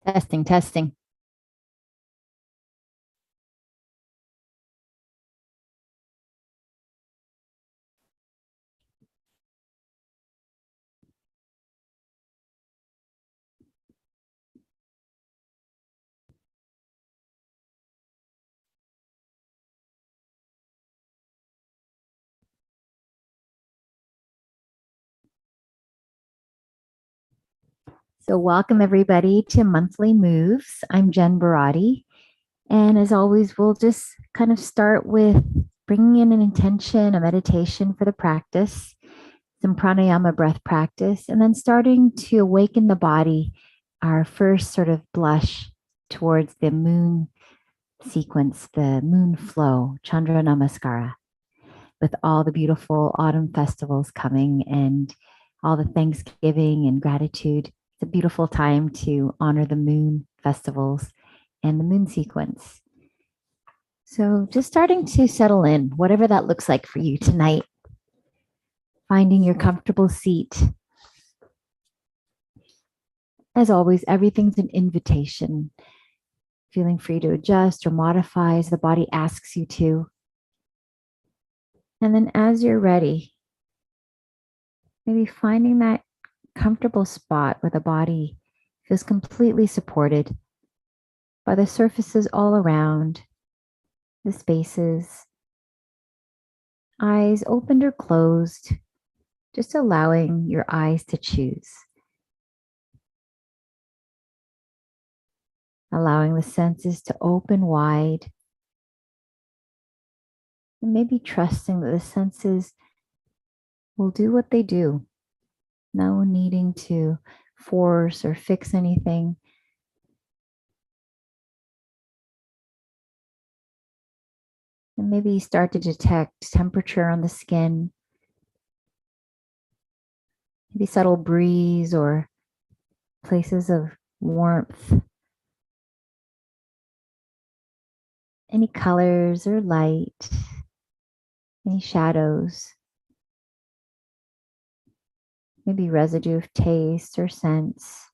Testing, testing. So welcome everybody to Monthly Moves. I'm Jen Barati. And as always, we'll just kind of start with bringing in an intention, a meditation for the practice, some pranayama breath practice, and then starting to awaken the body, our first sort of blush towards the moon sequence, the moon flow, Chandra Namaskara, with all the beautiful autumn festivals coming and all the Thanksgiving and gratitude. It's a beautiful time to honor the moon festivals and the moon sequence. So just starting to settle in, whatever that looks like for you tonight, finding your comfortable seat. As always, everything's an invitation. Feeling free to adjust or modify as the body asks you to. And then as you're ready, maybe finding that comfortable spot where the body feels completely supported by the surfaces all around, the spaces, eyes opened or closed, just allowing your eyes to choose. Allowing the senses to open wide, and maybe trusting that the senses will do what they do. No needing to force or fix anything. And maybe you start to detect temperature on the skin, maybe subtle breeze or places of warmth. Any colors or light, any shadows, maybe residue of taste or sense.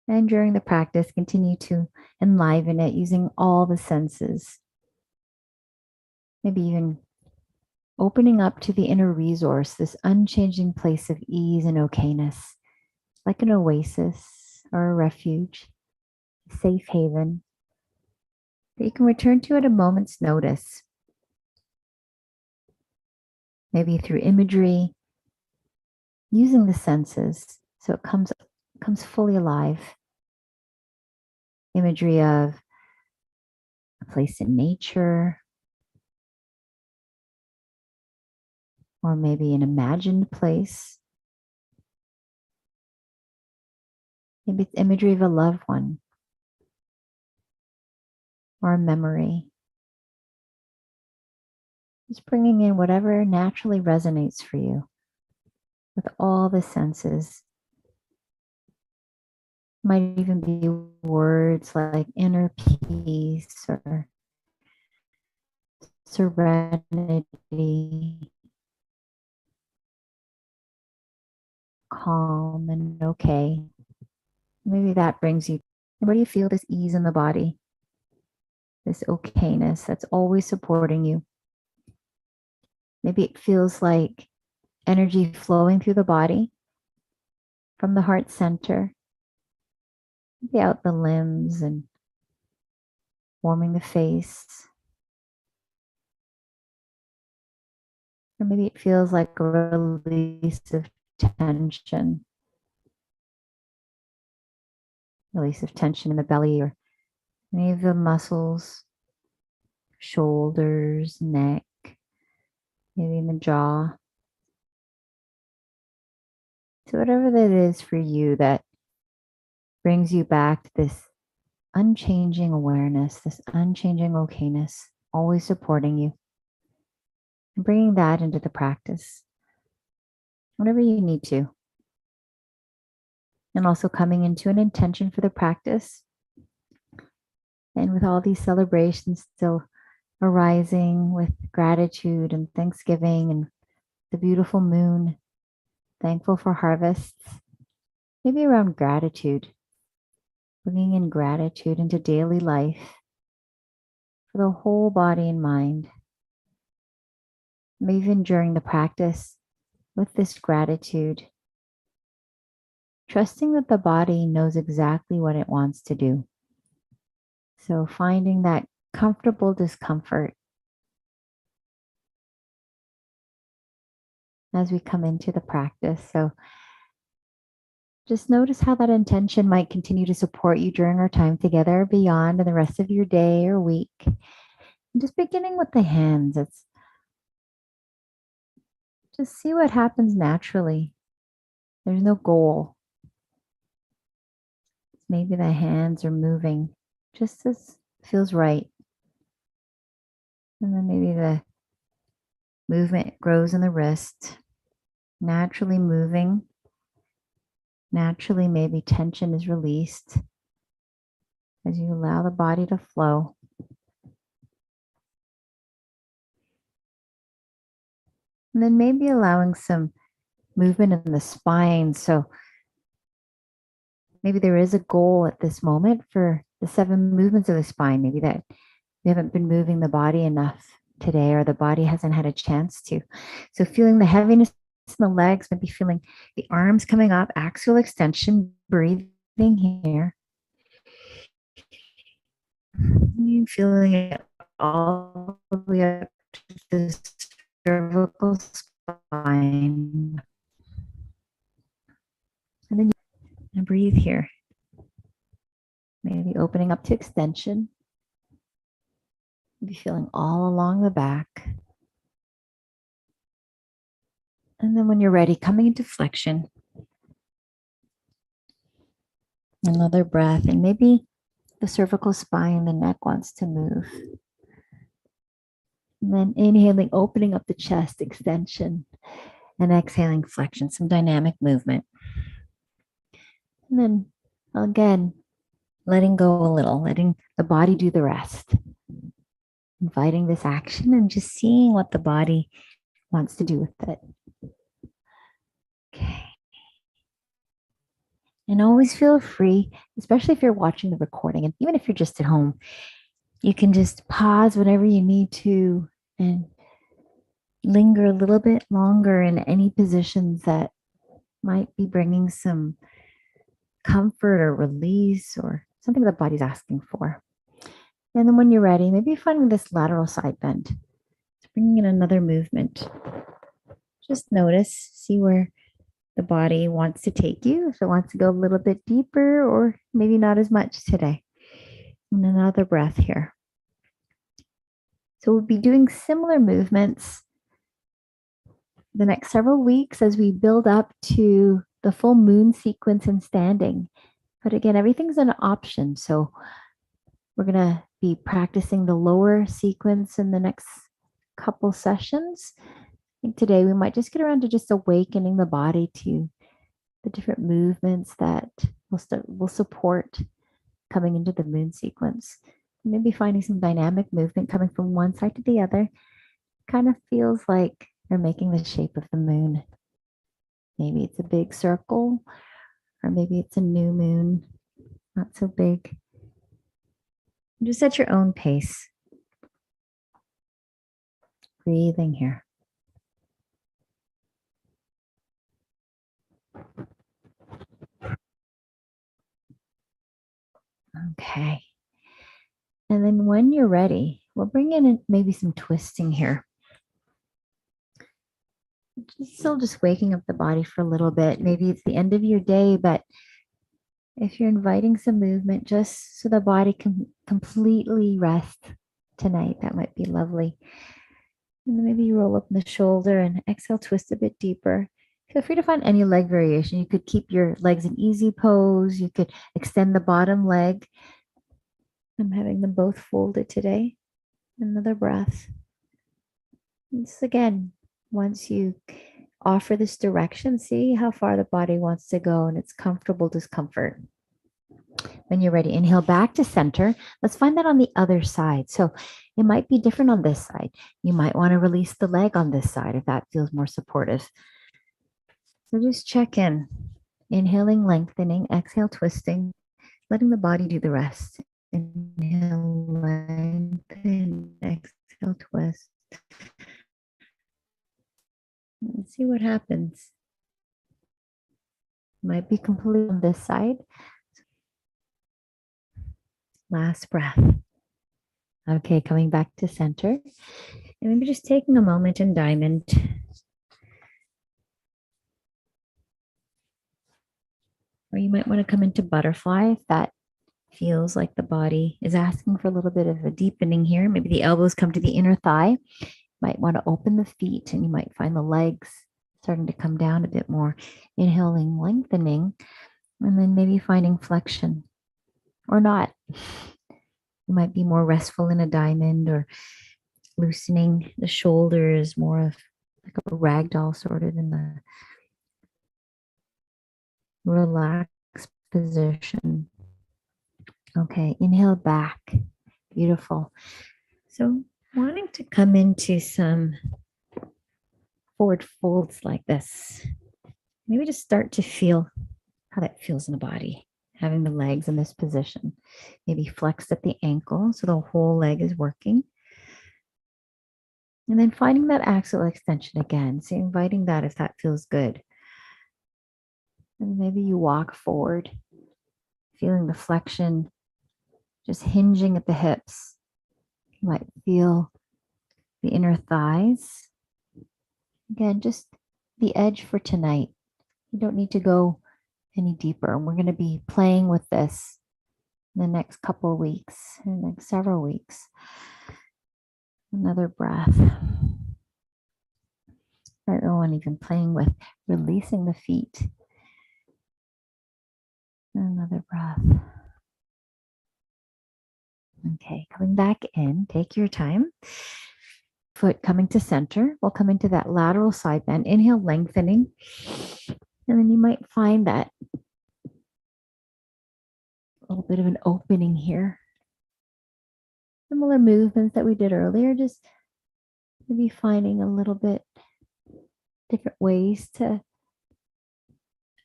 And during the practice, continue to enliven it using all the senses. Maybe even opening up to the inner resource, this unchanging place of ease and okayness, like an oasis or a refuge, a safe haven that you can return to at a moment's notice. Maybe through imagery, using the senses so it comes fully alive. Imagery of a place in nature, or maybe an imagined place. Maybe it's imagery of a loved one or a memory. Just bringing in whatever naturally resonates for you with all the senses. Might even be words like inner peace or serenity, calm and okay. Maybe that brings you, where do you feel this ease in the body? This okayness that's always supporting you. Maybe it feels like energy flowing through the body from the heart center, maybe out the limbs and warming the face. Or maybe it feels like a release of tension. Release of tension in the belly or any of the muscles, shoulders, neck, maybe in the jaw. So whatever that is for you that brings you back to this unchanging awareness, this unchanging okayness, always supporting you. And bringing that into the practice, whatever you need to. And also coming into an intention for the practice. And with all these celebrations still arising with gratitude and thanksgiving and the beautiful moon, thankful for harvests, maybe around gratitude, bringing in gratitude into daily life for the whole body and mind. Even during the practice with this gratitude, trusting that the body knows exactly what it wants to do. So finding that comfortable discomfort as we come into the practice. So just notice how that intention might continue to support you during our time together, beyond, and the rest of your day or week. And just beginning with the hands, it's just see what happens naturally. There's no goal. Maybe the hands are moving just as feels right. And then maybe the movement grows in the wrist, naturally moving. Naturally, maybe tension is released as you allow the body to flow. And then maybe allowing some movement in the spine. So maybe there is a goal at this moment for the 7 movements of the spine. Maybe that we haven't been moving the body enough today, or the body hasn't had a chance to. So feeling the heaviness in the legs, maybe feeling the arms coming up, axial extension, breathing here. You feeling it all the way up to the cervical spine. And then you breathe here. Maybe opening up to extension. Maybe feeling all along the back. And then when you're ready, coming into flexion. Another breath, and maybe the cervical spine, the neck wants to move. And then inhaling, opening up the chest, extension, and exhaling, flexion, some dynamic movement. And then again, letting go a little, letting the body do the rest. Inviting this action and just seeing what the body wants to do with it. Okay. And always feel free, especially if you're watching the recording, and even if you're just at home, you can just pause whenever you need to and linger a little bit longer in any positions that might be bringing some comfort or release or something the body's asking for. And then when you're ready, maybe finding this lateral side bend. Bringing in another movement. Just notice, see where the body wants to take you. If it wants to go a little bit deeper or maybe not as much today. And another breath here. So we'll be doing similar movements the next several weeks as we build up to the full moon sequence and standing. But again, everything's an option. So we're going to be practicing the lower sequence in the next couple sessions. I think today we might just get around to just awakening the body to the different movements that will support coming into the moon sequence. Maybe finding some dynamic movement coming from one side to the other. Kind of feels like they're making the shape of the moon. Maybe it's a big circle, or maybe it's a new moon, not so big. Just at your own pace. Breathing here. Okay. And then when you're ready, we'll bring in maybe some twisting here. Still just waking up the body for a little bit. Maybe it's the end of your day, but if you're inviting some movement just so the body can completely rest tonight, that might be lovely. And then maybe you roll up the shoulder and exhale, twist a bit deeper. Feel free to find any leg variation. You could keep your legs in easy pose. You could extend the bottom leg. I'm having them both folded today. Another breath. And this again, once you offer this direction, see how far the body wants to go and its comfortable discomfort. When you're ready, inhale back to center. Let's find that on the other side. So it might be different on this side. You might want to release the leg on this side if that feels more supportive. So just check in. Inhaling, lengthening, exhale, twisting, letting the body do the rest. Inhale, lengthen, exhale, twist. Let's see what happens. Might be completely on this side. Last breath. Okay, coming back to center. And maybe just taking a moment in diamond. Or you might want to come into butterfly if that feels like the body is asking for a little bit of a deepening here. Maybe the elbows come to the inner thigh. Might want to open the feet and you might find the legs starting to come down a bit more. Inhaling, lengthening, and then maybe finding flexion or not. You might be more restful in a diamond or loosening the shoulders, more of like a ragdoll sort of in the relaxed position. Okay, inhale back. Beautiful. So wanting to come into some forward folds like this. Maybe just start to feel how that feels in the body, having the legs in this position. Maybe flexed at the ankle so the whole leg is working. And then finding that axial extension again. So inviting that if that feels good. And maybe you walk forward, feeling the flexion, just hinging at the hips. You might feel the inner thighs. Again, just the edge for tonight. You don't need to go any deeper. We're going to be playing with this in the next couple of weeks, in the next several weeks. Another breath. Right, and even playing with releasing the feet. Another breath. Okay, coming back in, take your time. Foot coming to center. We'll come into that lateral side bend. Inhale, lengthening. And then you might find that a little bit of an opening here. Similar movements that we did earlier, just maybe finding a little bit different ways to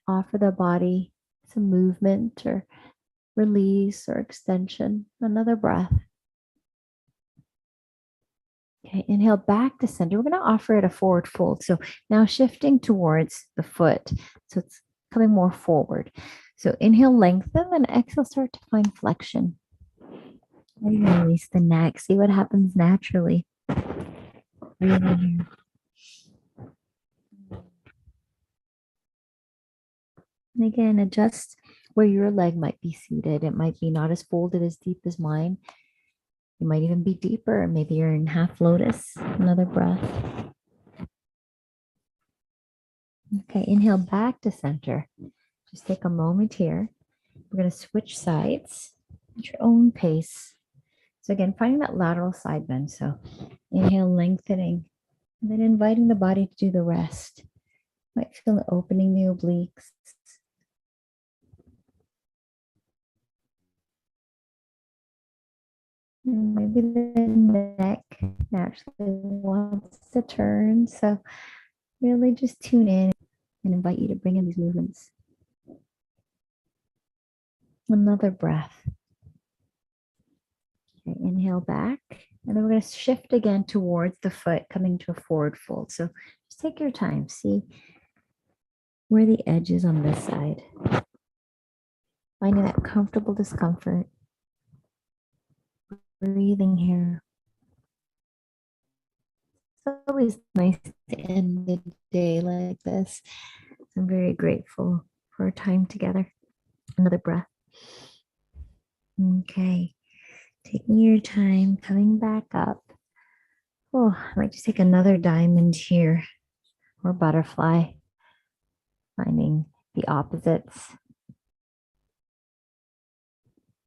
offer the body some movement or release or extension. Another breath. Okay, inhale back to center. We're going to offer it a forward fold. So now shifting towards the foot. So it's coming more forward. So inhale, lengthen, and exhale, start to find flexion. And release the neck. See what happens naturally. Breathe in here. And again, adjust where your leg might be seated. It might be not as folded as deep as mine. You might even be deeper. Maybe you're in half lotus. Another breath. Okay, inhale back to center. Just take a moment here. We're going to switch sides at your own pace. So again, finding that lateral side bend. So inhale, lengthening, and then inviting the body to do the rest. Might feel it opening the obliques. And maybe the neck naturally wants to turn. So really just tune in and invite you to bring in these movements. Another breath. Okay, inhale back. And then we're going to shift again towards the foot, coming to a forward fold. So just take your time. See where the edge is on this side. Finding that comfortable discomfort. Breathing here. It's always nice to end the day like this. I'm very grateful for our time together. Another breath. Okay. Taking your time, coming back up. Oh, I might just take another diamond here or butterfly. Finding the opposites.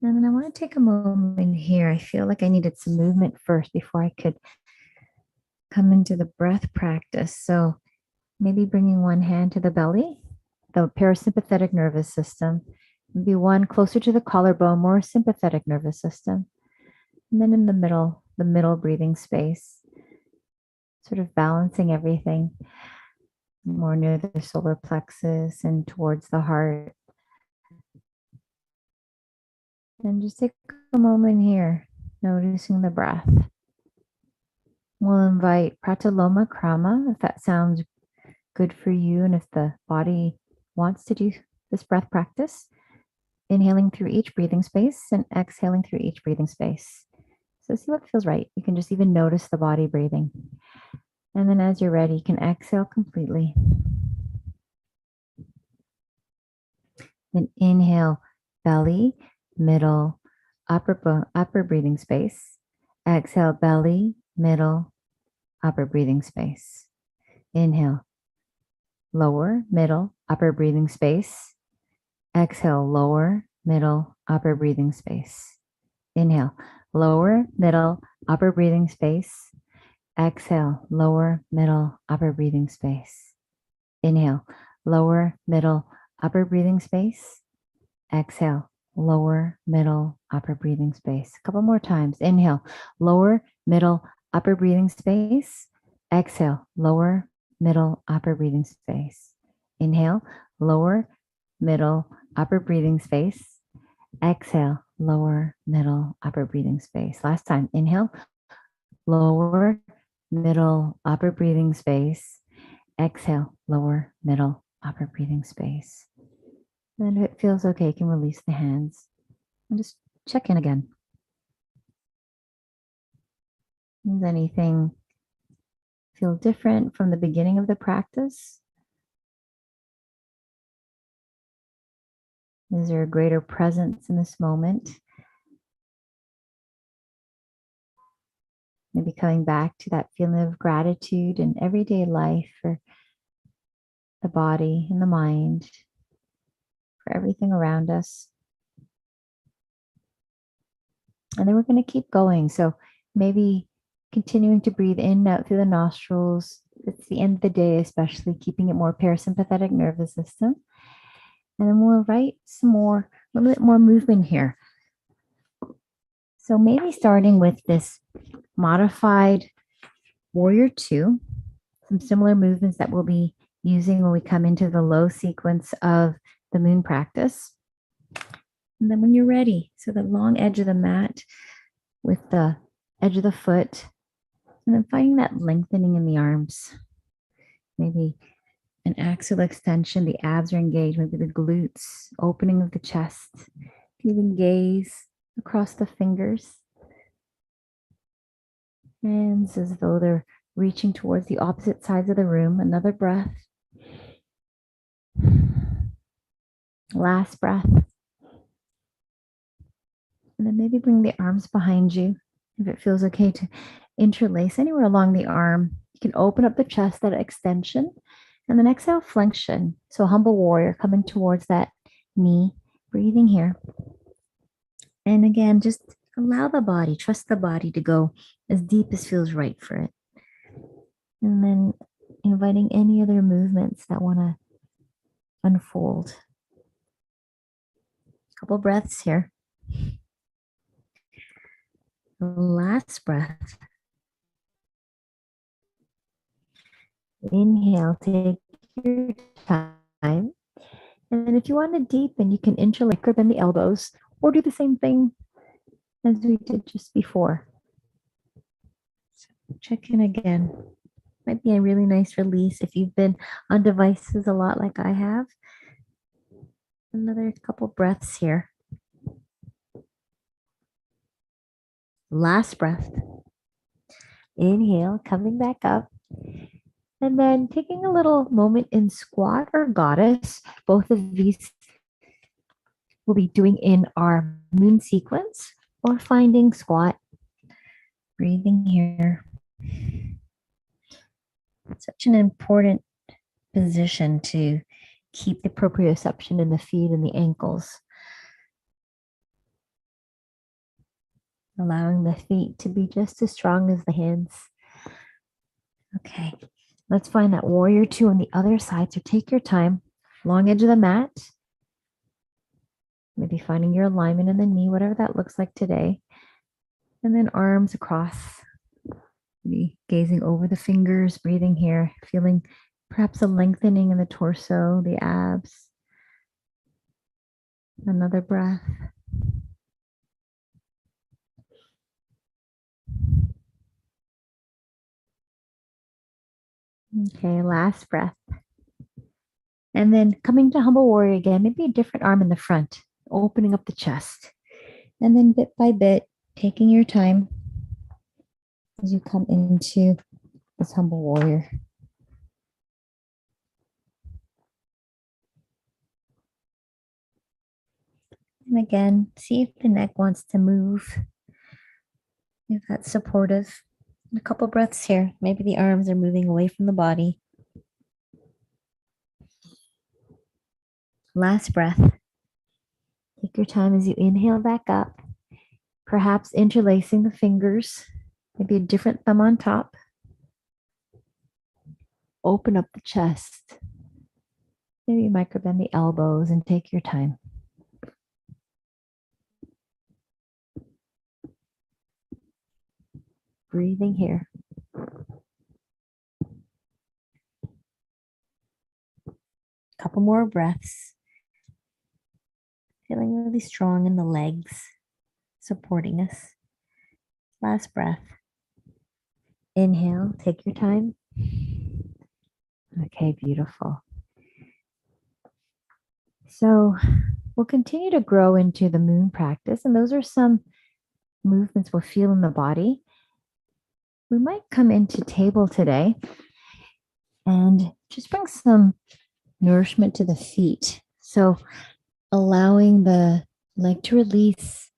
And then I want to take a moment here. I feel like I needed some movement first before I could come into the breath practice. So maybe bringing one hand to the belly, the parasympathetic nervous system, Maybe one closer to the collarbone, more sympathetic nervous system. And then in the middle breathing space, sort of balancing everything more near the solar plexus and towards the heart. And just take a moment here, noticing the breath. We'll invite Pratiloma Krama if that sounds good for you and if the body wants to do this breath practice. Inhaling through each breathing space and exhaling through each breathing space. So see what feels right. You can just even notice the body breathing. And then as you're ready, you can exhale completely. Then inhale, belly, middle, upper breathing space. Exhale, belly, middle, upper breathing space. Inhale, lower, middle, upper breathing space. Exhale, lower, middle, upper breathing space. Inhale, lower, middle, upper breathing space. Exhale, lower, middle, upper breathing space. Inhale, lower, middle, upper breathing space. Exhale, lower, middle, upper breathing space. A couple more times. Inhale, lower, middle, upper breathing space. Exhale, lower, middle, upper breathing space. Inhale, lower, middle, upper breathing space. Exhale, lower, middle, upper breathing space. Last time. Inhale, lower, middle, upper breathing space. Exhale, lower, middle, upper breathing space. And if it feels okay, you can release the hands and just check in again. Does anything feel different from the beginning of the practice? Is there a greater presence in this moment? Maybe coming back to that feeling of gratitude in everyday life for the body and the mind, for everything around us. And then we're going to keep going. So maybe continuing to breathe in and out through the nostrils. It's the end of the day, especially keeping it more parasympathetic nervous system. And then we'll invite a little bit more movement here. So maybe starting with this modified Warrior 2, some similar movements that we'll be using when we come into the low sequence of the moon practice. And then when you're ready, so the long edge of the mat with the edge of the foot, and then finding that lengthening in the arms. Maybe an axial extension, the abs are engaged, maybe the glutes, opening of the chest. Even gaze across the fingers. Hands as though they're reaching towards the opposite sides of the room. Another breath. Last breath. And then maybe bring the arms behind you. If it feels okay to interlace anywhere along the arm, you can open up the chest, that extension. And then exhale, flexion. So humble warrior coming towards that knee, breathing here. And again, just allow the body, trust the body to go as deep as feels right for it. And then inviting any other movements that want to unfold. A couple breaths here. Last breath. Inhale, take your time. And then if you want to deepen, you can interlace or bend the elbows or do the same thing as we did just before. So check in again. Might be a really nice release if you've been on devices a lot like I have. Another couple breaths here. Last breath. Inhale, coming back up. And then taking a little moment in squat or goddess. Both of these we'll be doing in our moon sequence or finding squat. Breathing here. Such an important position to keep the proprioception in the feet and the ankles. Allowing the feet to be just as strong as the hands. Okay, let's find that Warrior 2 on the other side. So take your time, long edge of the mat. Maybe finding your alignment in the knee, whatever that looks like today. And then arms across, maybe gazing over the fingers, breathing here, feeling perhaps a lengthening in the torso, the abs. Another breath. Okay, last breath. And then coming to humble warrior again, maybe a different arm in the front, opening up the chest. And then bit by bit, taking your time as you come into this humble warrior. And again, see if the neck wants to move, if that's supportive. And a couple breaths here. Maybe the arms are moving away from the body. Last breath. Take your time as you inhale back up, perhaps interlacing the fingers, maybe a different thumb on top. Open up the chest. Maybe microbend the elbows and take your time. Breathing here. Couple more breaths. Feeling really strong in the legs, supporting us. Last breath. Inhale, take your time. Okay, beautiful. So we'll continue to grow into the moon practice, and those are some movements we'll feel in the body. We might come into table today and just bring some nourishment to the feet. So allowing the leg to release.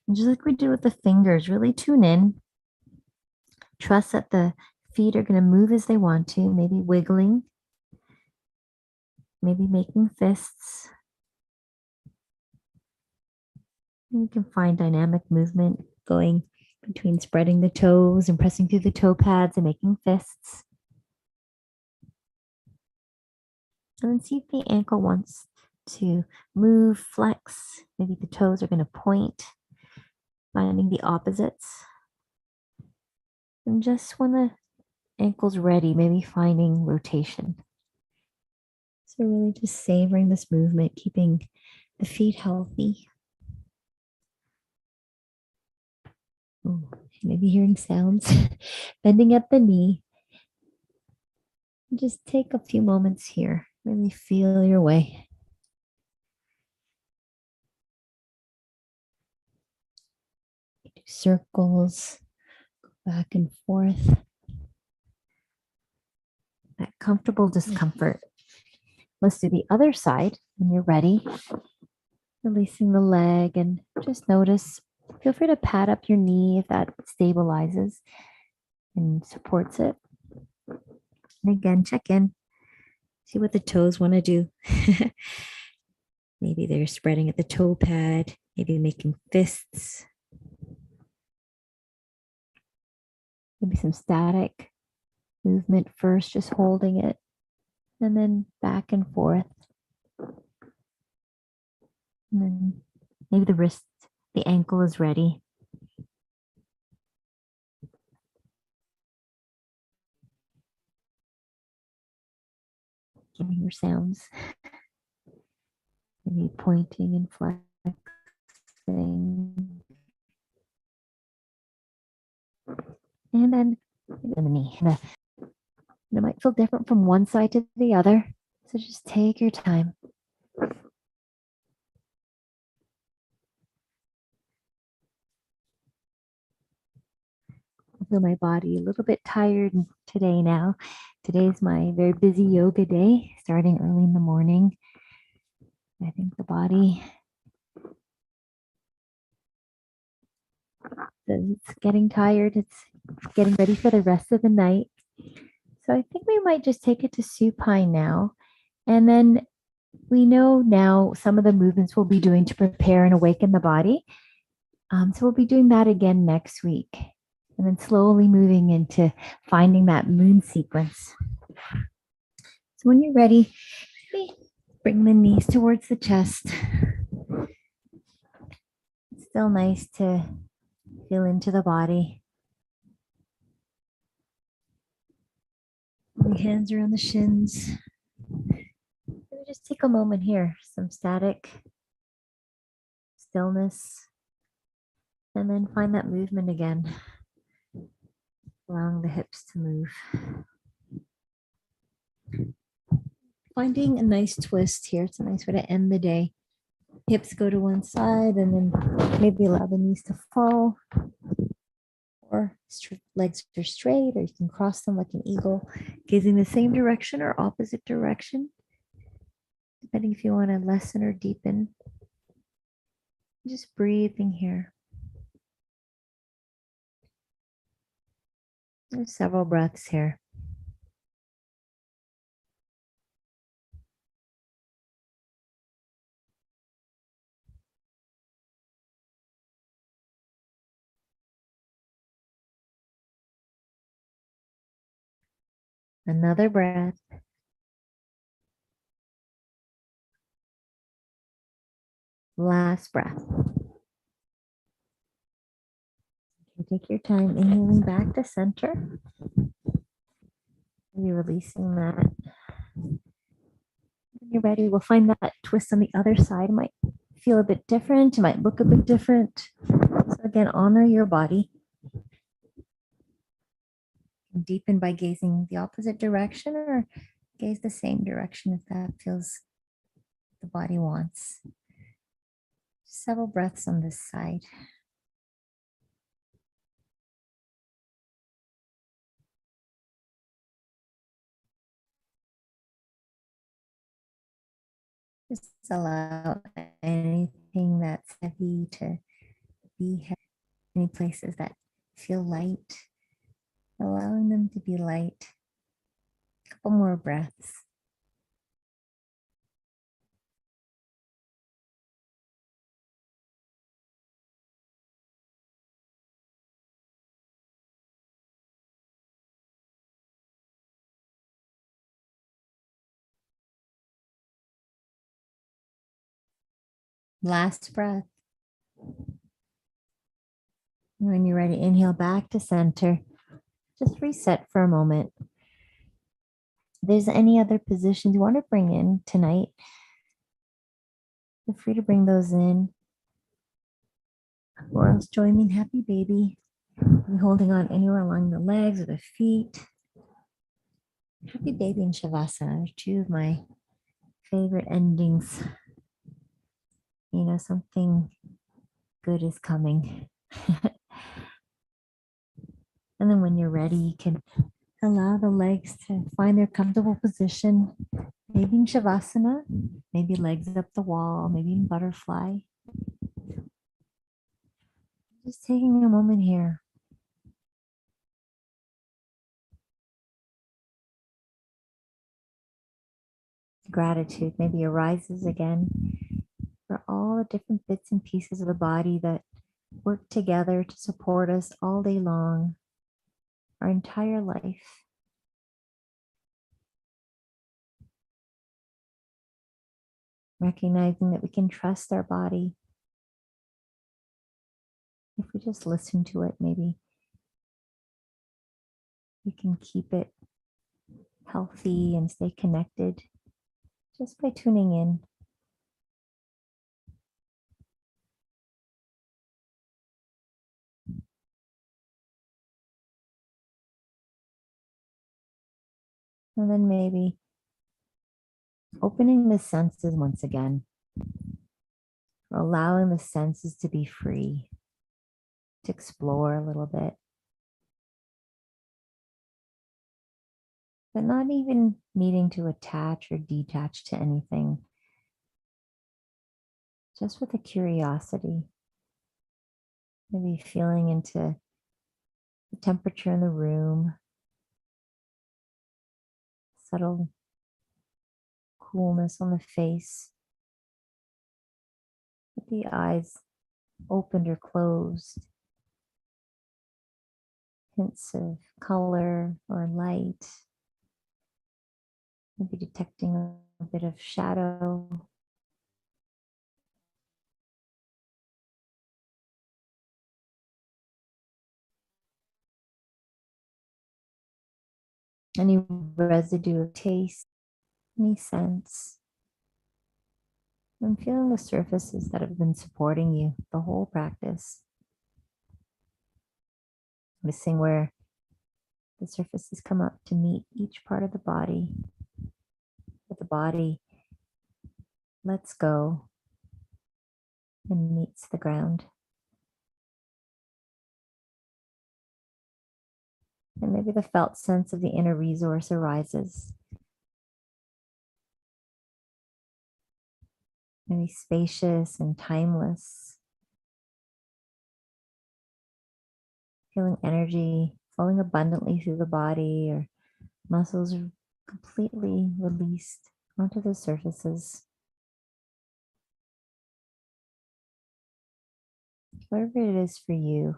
And just like we did with the fingers, really tune in. Trust that the feet are going to move as they want to, maybe wiggling, maybe making fists. And you can find dynamic movement going between spreading the toes and pressing through the toe pads and making fists. And then see if the ankle wants to move, flex. Maybe the toes are going to point, finding the opposites. And just when the ankle's ready, maybe finding rotation. So really just savoring this movement, keeping the feet healthy. Ooh, maybe hearing sounds, bending at the knee. Just take a few moments here. Really feel your way. Do circles, go back and forth. That comfortable discomfort. Let's do the other side when you're ready. Releasing the leg and just notice. Feel free to pat up your knee if that stabilizes and supports it. And again, check in. See what the toes want to do. Maybe they're spreading at the toe pad, maybe making fists. Maybe some static movement first, just holding it, and then back and forth. And then maybe the wrist, the ankle is ready. Can you hear sounds? Maybe pointing and flexing. And then the knee. And it might feel different from one side to the other. So just take your time. I feel my body a little bit tired today now. Today's my very busy yoga day, starting early in the morning. I think the body it's getting tired. It's getting ready for the rest of the night. So I think we might just take it to supine now. And then we know now some of the movements we'll be doing to prepare and awaken the body. So we'll be doing that again next week. And then slowly moving into finding that moon sequence. So when you're ready, maybe Bring the knees towards the chest. It's still nice to feel into the body. Bring hands around the shins. Just take a moment here, some static, stillness, and then find that movement again, allowing the hips to move. Finding a nice twist here. It's a nice way to end the day. Hips go to one side and then maybe allow the knees to fall, or legs are straight, or you can cross them like an eagle, gazing the same direction or opposite direction, depending if you want to lessen or deepen. Just breathing here. There's several breaths here. Another breath. Last breath. Okay, take your time, inhaling back to center. Maybe releasing that. When you're ready, we'll find that twist on the other side. It might feel a bit different. It might look a bit different. So again, honor your body. Deepen by gazing the opposite direction, or gaze the same direction if that feels the body wants. Several breaths on this side. Just allow anything that's heavy to be heavy. Any places that feel light, allowing them to be light. A couple more breaths. Last breath. When you're ready, inhale back to center. Just reset for a moment. If there's any other positions you want to bring in tonight, feel free to bring those in. Or else join me in happy baby. I'm holding on anywhere along the legs or the feet. Happy baby and Shavasana are two of my favorite endings. You know, something good is coming. And then when you're ready, you can allow the legs to find their comfortable position. Maybe in Shavasana, maybe legs up the wall, maybe in butterfly. Just taking a moment here. Gratitude maybe arises again for all the different bits and pieces of the body that work together to support us all day long, our entire life. Recognizing that we can trust our body. If we just listen to it, maybe we can keep it healthy and stay connected just by tuning in. And then maybe opening the senses once again, or allowing the senses to be free, to explore a little bit. But not even needing to attach or detach to anything. Just with a curiosity. Maybe feeling into the temperature in the room, subtle coolness on the face, with the eyes opened or closed, hints of color or light, maybe detecting bit of shadow. Any residue of taste, any sense. And feeling the surfaces that have been supporting you the whole practice. Noticing where the surfaces come up to meet each part of the body. But the body lets go and meets the ground. And maybe the felt sense of the inner resource arises. Maybe spacious and timeless. Feeling energy flowing abundantly through the body, or muscles are completely released onto the surfaces. Whatever it is for you,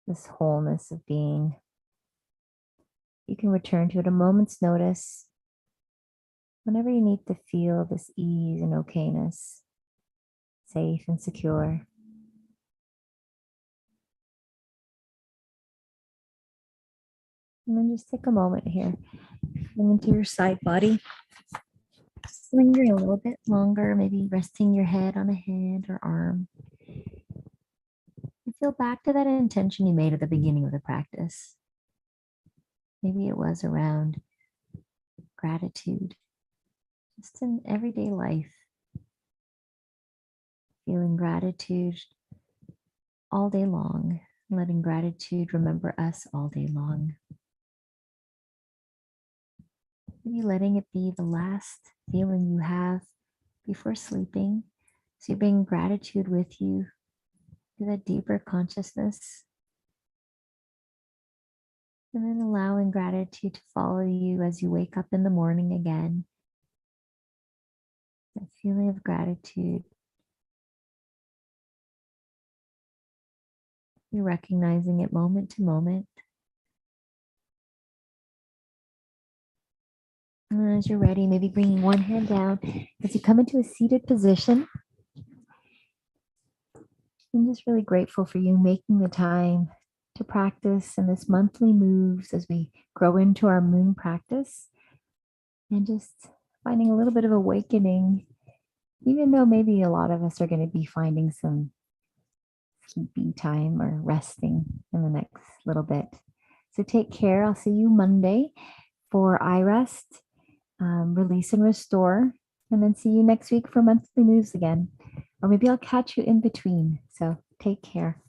this wholeness of being, you can return to it at a moment's notice whenever you need to feel this ease and okayness, safe and secure. And then just take a moment here, going into your side body, just lingering a little bit longer, maybe resting your head on a hand or arm. And feel back to that intention you made at the beginning of the practice. Maybe it was around gratitude, just in everyday life, feeling gratitude all day long, letting gratitude remember us all day long. Maybe letting it be the last feeling you have before sleeping. So you bring gratitude with you to that deeper consciousness. And then allowing gratitude to follow you as you wake up in the morning again. That feeling of gratitude. You're recognizing it moment to moment. And as you're ready, maybe bringing one hand down as you come into a seated position. I'm just really grateful for you making the time to practice in this monthly moves as we grow into our moon practice, and just finding a little bit of awakening, even though maybe a lot of us are going to be finding some sleeping time or resting in the next little bit. So take care. I'll see you Monday for iRest, release and restore, and then see you next week for monthly moves again. Or maybe I'll catch you in between. So take care.